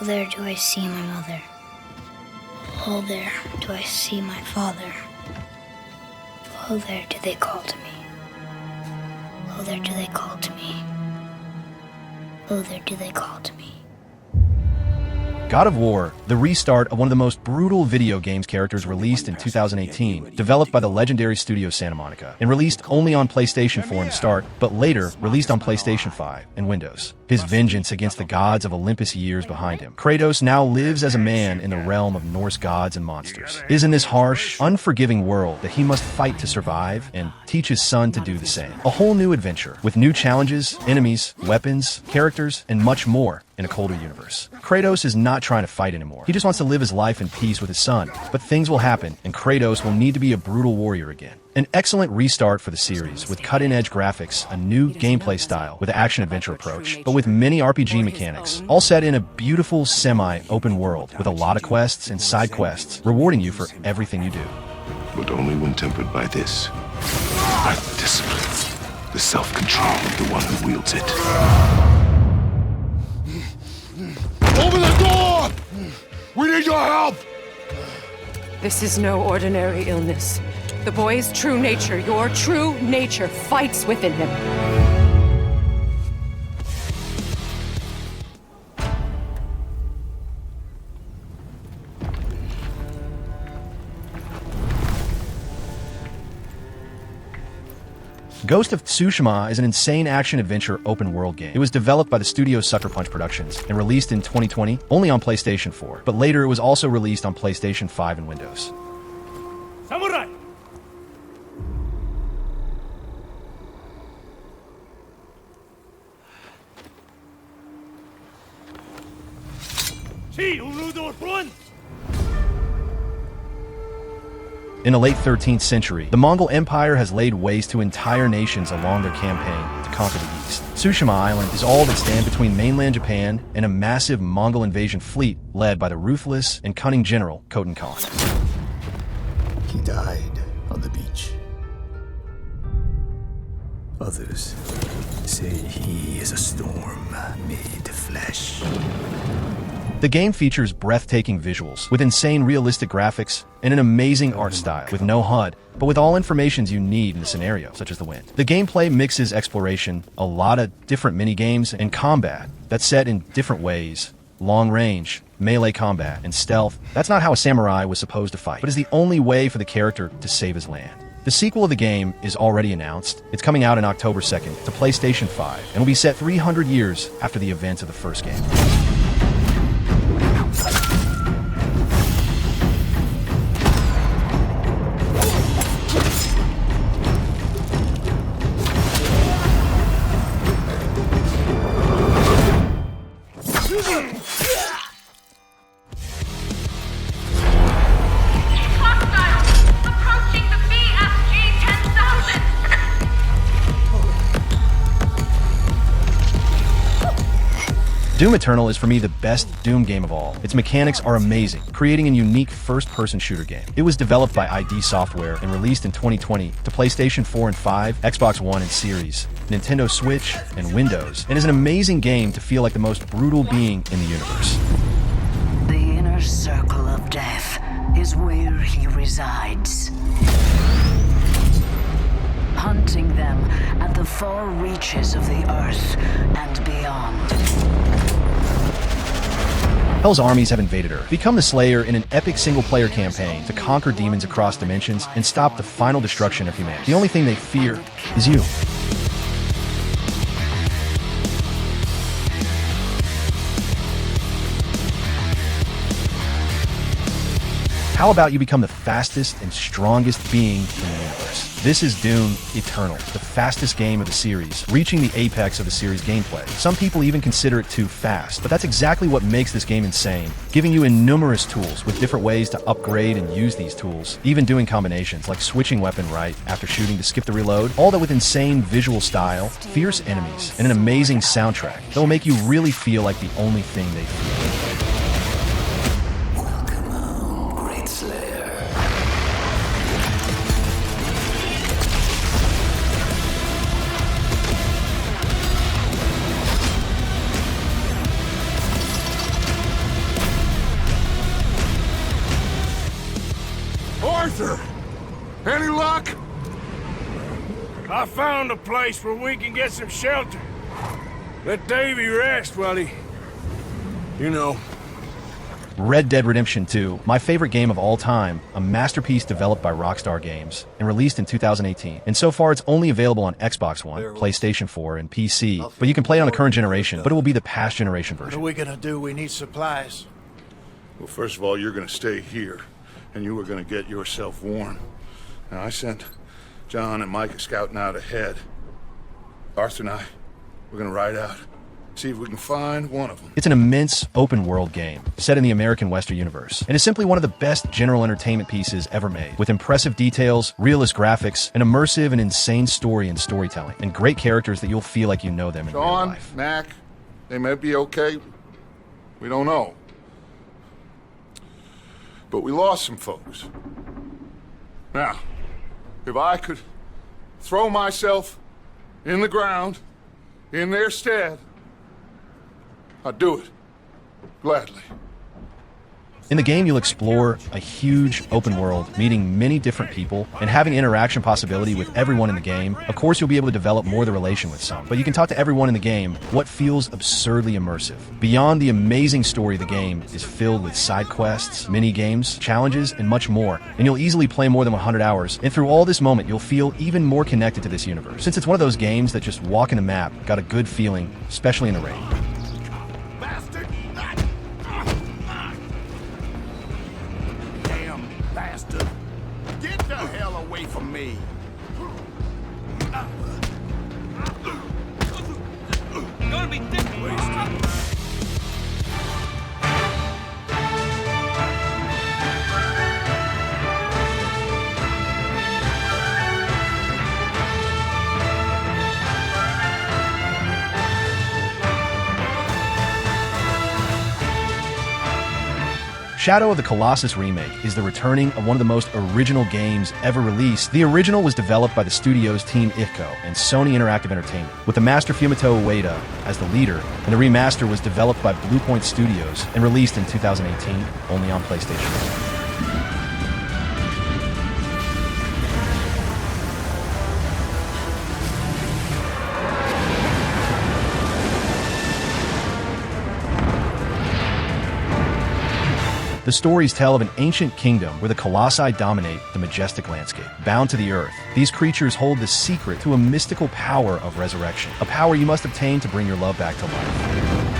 Oh, there do I see my mother. Oh, there do I see my father. Oh, there do they call to me. Oh, there do they call to me. Oh, there do they call to me. God of War, the restart of one of the most brutal video games characters released in 2018, developed by the legendary studio Santa Monica, and released only on PlayStation 4 in the start, but later released on PlayStation 5 and Windows. His vengeance against the gods of Olympus years behind him, Kratos now lives as a man in the realm of Norse gods and monsters. It is in this harsh, unforgiving world that he must fight to survive and teach his son to do the same. A whole new adventure, with new challenges, enemies, weapons, characters, and much more in a colder universe. Kratos is not trying to fight anymore. He just wants to live his life in peace with his son. But things will happen, and Kratos will need to be a brutal warrior again. An excellent restart for the series, with cutting-edge graphics, a new gameplay style with an action-adventure approach, but with many RPG mechanics, all set in a beautiful semi-open world with a lot of quests and side quests, rewarding you for everything you do. But only when tempered by this. By the discipline, the self-control of the one who wields it. Open the door! We need your help! This is no ordinary illness. The boy's true nature, your true nature, fights within him. Ghost of Tsushima is an insane action-adventure open-world game. It was developed by the studio Sucker Punch Productions and released in 2020 only on PlayStation 4, but later it was also released on PlayStation 5 and Windows. Samurai! In the late 13th century, the Mongol Empire has laid waste to entire nations along their campaign to conquer the East. Tsushima Island is all that stands between mainland Japan and a massive Mongol invasion fleet led by the ruthless and cunning general Khotan Khan. He died on the beach. Others say he is a storm made of flesh. The game features breathtaking visuals, with insane realistic graphics, and an amazing art style, with no HUD, but with all informations you need in the scenario, such as the wind. The gameplay mixes exploration, a lot of different mini-games, and combat that's set in different ways. Long range, melee combat, and stealth. That's not how a samurai was supposed to fight, but is the only way for the character to save his land. The sequel of the game is already announced. It's coming out on October 2nd to PlayStation 5, and will be set 300 years after the events of the first game. Doom Eternal is for me the best Doom game of all. Its mechanics are amazing, creating a unique first-person shooter game. It was developed by ID Software and released in 2020 to PlayStation 4 and 5, Xbox One and Series, Nintendo Switch, and Windows, and is an amazing game to feel like the most brutal being in the universe. The inner circle of death is where he resides. Hunting them at the far reaches of the earth and beyond. Hell's armies have invaded Earth. Become the Slayer in an epic single-player campaign to conquer demons across dimensions and stop the final destruction of humanity. The only thing they fear is you. How about you become the fastest and strongest being in the universe? This is Doom Eternal, the fastest game of the series, reaching the apex of the series gameplay. Some people even consider it too fast, but that's exactly what makes this game insane, giving you numerous tools with different ways to upgrade and use these tools, even doing combinations like switching weapon right after shooting to skip the reload, all that with insane visual style, fierce enemies, and an amazing soundtrack that will make you really feel like the only thing they feel. Arthur! Any luck? I found a place where we can get some shelter. Let Davy rest while he... you know. Red Dead Redemption 2, my favorite game of all time, a masterpiece developed by Rockstar Games and released in 2018. And so far it's only available on Xbox One, PlayStation 4, and PC, but you can play it on the current generation, but it will be the past generation What are version. we gonna do? We need supplies. Well, first of all, you're gonna stay here, and you are gonna get yourself warm. Now, I sent John and Micah scouting out ahead. Arthur and I, we're gonna ride out, see if we can find one of them. It's an immense open-world game set in the American Western universe, and is simply one of the best general entertainment pieces ever made, with impressive details, realist graphics, an immersive and insane story and storytelling, and great characters that you'll feel like you know them in real Sean, life. Mac, they may be okay. We don't know. But we lost some folks. Now, if I could throw myself in the ground in their stead, I'd do it. Gladly. In the game, you'll explore a huge open world, meeting many different people, and having interaction possibility with everyone in the game. Of course, you'll be able to develop more of the relation with some, but you can talk to everyone in the game, what feels absurdly immersive. Beyond the amazing story, the game is filled with side quests, mini games, challenges, and much more, and you'll easily play more than 100 hours, and through all this moment, you'll feel even more connected to this universe. Since it's one of those games that just walking the map, got a good feeling, especially in the rain. Bastard! Get the hell away from me! Gonna be wasted. Shadow of the Colossus remake is the returning of one of the most original games ever released. The original was developed by the studio's Team Ico and Sony Interactive Entertainment, with the master Fumito Ueda as the leader, and the remaster was developed by Bluepoint Studios and released in 2018, only on PlayStation 4. The stories tell of an ancient kingdom where the colossi dominate the majestic landscape. Bound to the earth, these creatures hold the secret to a mystical power of resurrection, a power you must obtain to bring your love back to life.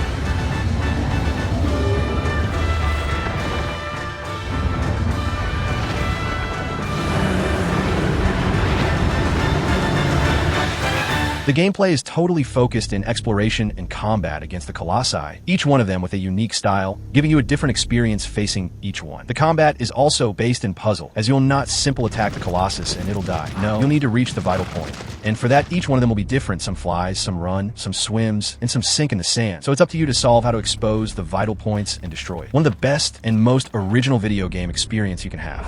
The gameplay is totally focused in exploration and combat against the colossi, each one of them with a unique style, giving you a different experience facing each one. The combat is also based in puzzle, as you'll not simple attack the colossus and it'll die. No, you'll need to reach the vital point. And for that, each one of them will be different. Some flies, some run, some swims, and some sink in the sand. So it's up to you to solve how to expose the vital points and destroy it. One of the best and most original video game experience you can have.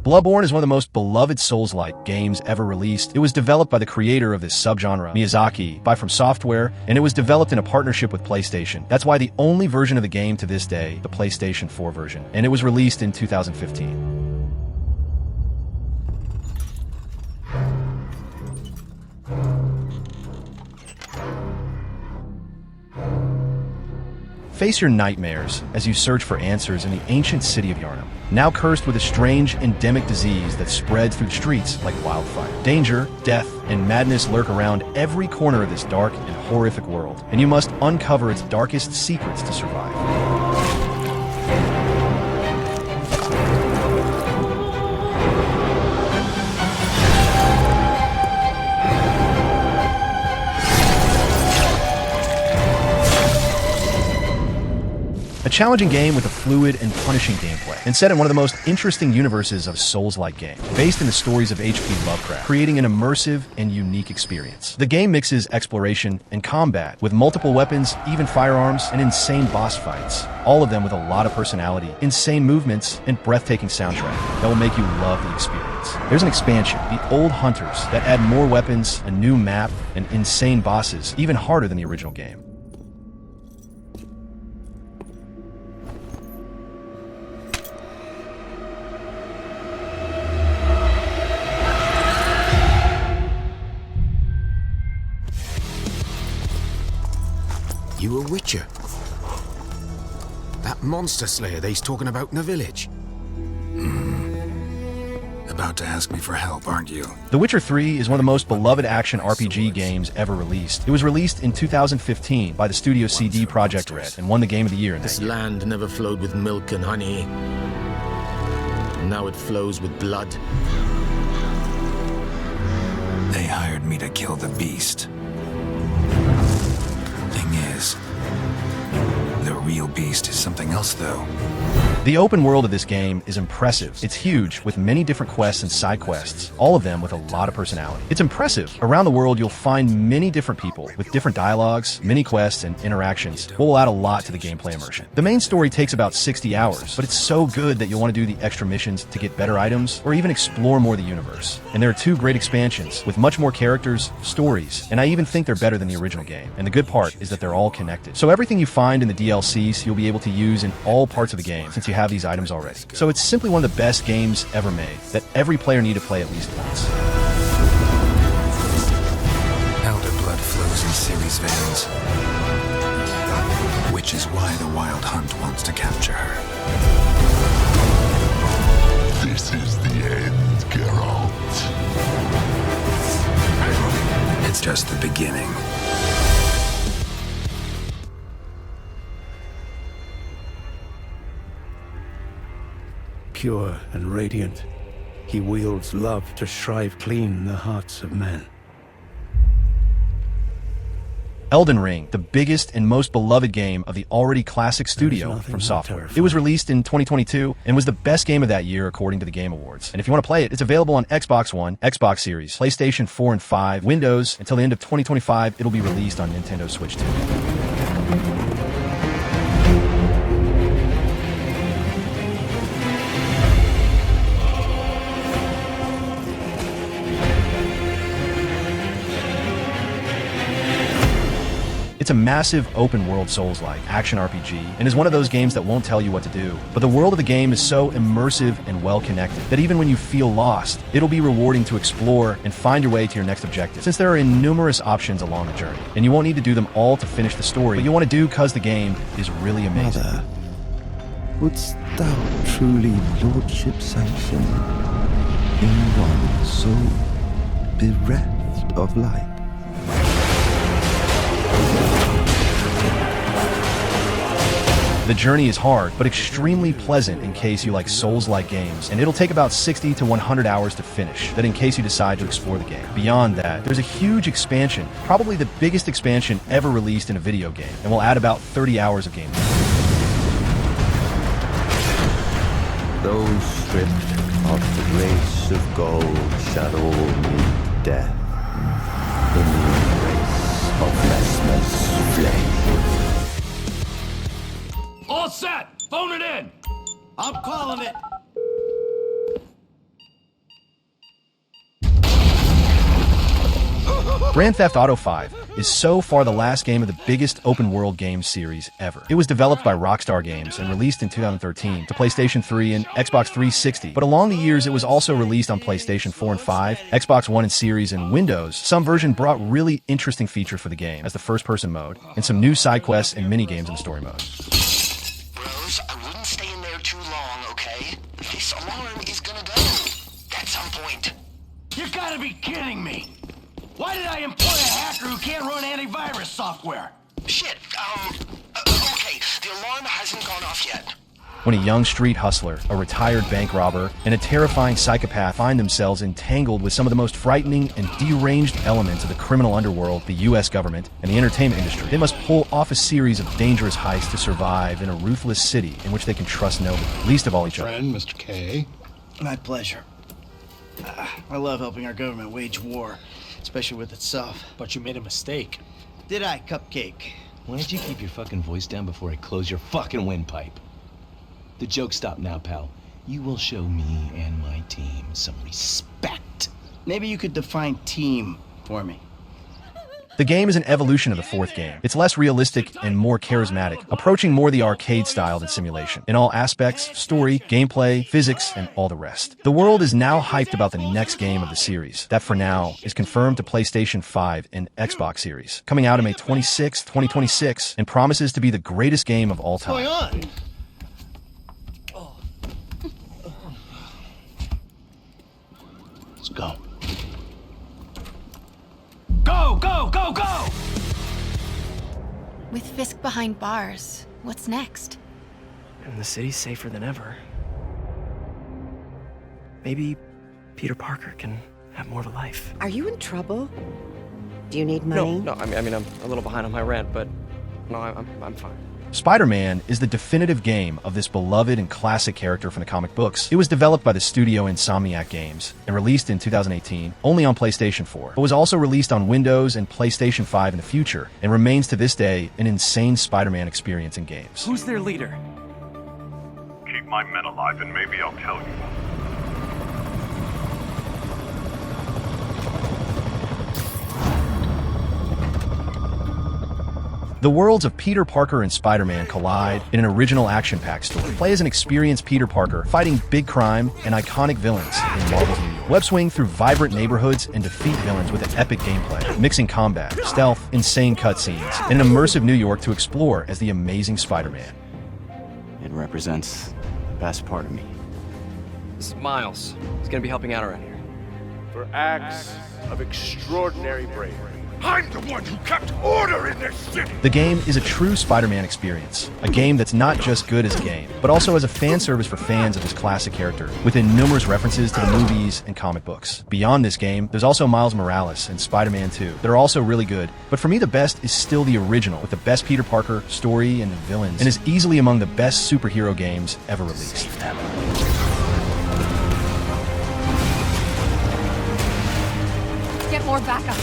Bloodborne is one of the most beloved Souls-like games ever released. It was developed by the creator of this subgenre, Miyazaki, by From Software, and it was developed in a partnership with PlayStation. That's why the only version of the game to this day, the PlayStation 4 version, and it was released in 2015. Face your nightmares as you search for answers in the ancient city of Yharnam, now cursed with a strange endemic disease that spreads through the streets like wildfire. Danger, death, and madness lurk around every corner of this dark and horrific world, and you must uncover its darkest secrets to survive. challenging game with a fluid and punishing gameplay, and set in one of the most interesting universes of Souls-like games, based in the stories of H.P. Lovecraft, creating an immersive and unique experience. The game mixes exploration and combat, with multiple weapons, even firearms, and insane boss fights, all of them with a lot of personality, insane movements, and breathtaking soundtrack that will make you love the experience. There's an expansion, The Old Hunters, that add more weapons, a new map, and insane bosses, even harder than the original game. You a witcher? That monster slayer they's talking about in the village? About to ask me for help, aren't you? The Witcher 3 is one of the most beloved action RPG games ever released. It was released in 2015 by the studio CD Projekt Red and won the Game of the Year in that This year. land never flowed with milk and honey. Now it flows with blood. They hired me to kill the beast. Thing is, the real beast is something else, though. The open world of this game is impressive. It's huge, with many different quests and side quests, all of them with a lot of personality. It's impressive. Around the world, you'll find many different people, with different dialogues, mini quests, and interactions. What will add a lot to the gameplay immersion. The main story takes about 60 hours, but it's so good that you'll want to do the extra missions to get better items, or even explore more of the universe. And there are 2 great expansions, with much more characters, stories, and I even think they're better than the original game. And the good part is that they're all connected. So everything you find in the DLCs, you'll be able to use in all parts of the game, since you have these items already. So it's simply one of the best games ever made that every player need to play at least once. Elder blood flows in Ciri's veins, which is why the Wild Hunt wants to capture her. This is the end, Geralt. It's just the beginning. Pure and radiant, he wields love to shrive clean the hearts of men. Elden Ring, the biggest and most beloved game of the already classic studio from software. It was released in 2022 and was the best game of that year according to the Game Awards. And if you want to play it, it's available on Xbox One, Xbox Series, PlayStation 4 and 5, Windows. Until the end of 2025, it'll be released on Nintendo Switch 2. It's a massive open-world Souls-like action RPG, and is one of those games that won't tell you what to do. But the world of the game is so immersive and well-connected that even when you feel lost, it'll be rewarding to explore and find your way to your next objective, since there are numerous options along the journey. And you won't need to do them all to finish the story, but you want to do because the game is really amazing. Mother, wouldst thou truly lordship sanction in one so bereft of light? The journey is hard, but extremely pleasant in case you like Souls-like games, and it'll take about 60 to 100 hours to finish, that in case you decide to explore the game. Beyond that, there's a huge expansion, probably the biggest expansion ever released in a video game, and will add about 30 hours of gameplay. Those stripped of the grace of gold shall all meet death in the embrace of Vesper's flame. All set! Phone it in! I'm calling it! Grand Theft Auto V is so far the last game of the biggest open-world game series ever. It was developed by Rockstar Games and released in 2013 to PlayStation 3 and Xbox 360, but along the years it was also released on PlayStation 4 and 5, Xbox One and Series, and Windows. Some version brought really interesting features for the game, as the first-person mode, and some new side quests and mini-games in the story mode. Bros, I wouldn't stay in there too long, okay? This alarm is gonna go at some point. You gotta be kidding me! Why did I employ a hacker who can't run antivirus software? Shit, okay, the alarm hasn't gone off yet. when a young street hustler, a retired bank robber, and a terrifying psychopath find themselves entangled with some of the most frightening and deranged elements of the criminal underworld, the U.S. government, and the entertainment industry. They must pull off a series of dangerous heists to survive in a ruthless city in which they can trust nobody, least of all each other. Friend, Mr. K. My pleasure. I love helping our government wage war, especially with itself. But you made a mistake. Did I, Cupcake? Why don't you keep your fucking voice down before I close your fucking windpipe? The joke stopped now, pal. You will show me and my team some respect. Maybe you could define team for me. The game is an evolution of the fourth game. It's less realistic and more charismatic, approaching more the arcade style than simulation. In all aspects, story, gameplay, physics, and all the rest. The world is now hyped about the next game of the series, that for now is confirmed to PlayStation 5 and Xbox Series, coming out on May 26, 2026, and promises to be the greatest game of all time. What's going on? Let's go. Go, go, go, go! With Fisk behind bars, what's next? And the city's safer than ever. Maybe Peter Parker can have more of a life. Are you in trouble? Do you need money? No, I mean, I'm a little behind on my rent, but no, I'm fine. Spider-Man is the definitive game of this beloved and classic character from the comic books. It was developed by the studio Insomniac Games and released in 2018 only on PlayStation 4, but was also released on Windows and PlayStation 5 in the future, and remains to this day an insane Spider-Man experience in games. Who's their leader? Keep my men alive and maybe I'll tell you. The worlds of Peter Parker and Spider-Man collide in an original action-packed story. Play as an experienced Peter Parker fighting big crime and iconic villains in Marvel's New York. Web swing through vibrant neighborhoods and defeat villains with an epic gameplay, mixing combat, stealth, insane cutscenes, and an immersive New York to explore as the amazing Spider-Man. It represents the best part of me. This is Miles. He's gonna be helping out around here. For acts of extraordinary bravery. I'm the one who kept order in this city! The game is a true Spider-Man experience, a game that's not just good as a game, but also as a fan service for fans of this classic character, within numerous references to the movies and comic books. Beyond this game, there's also Miles Morales and Spider-Man 2 that are also really good, but for me the best is still the original, with the best Peter Parker, story, and villains, and is easily among the best superhero games ever released. Get more backup.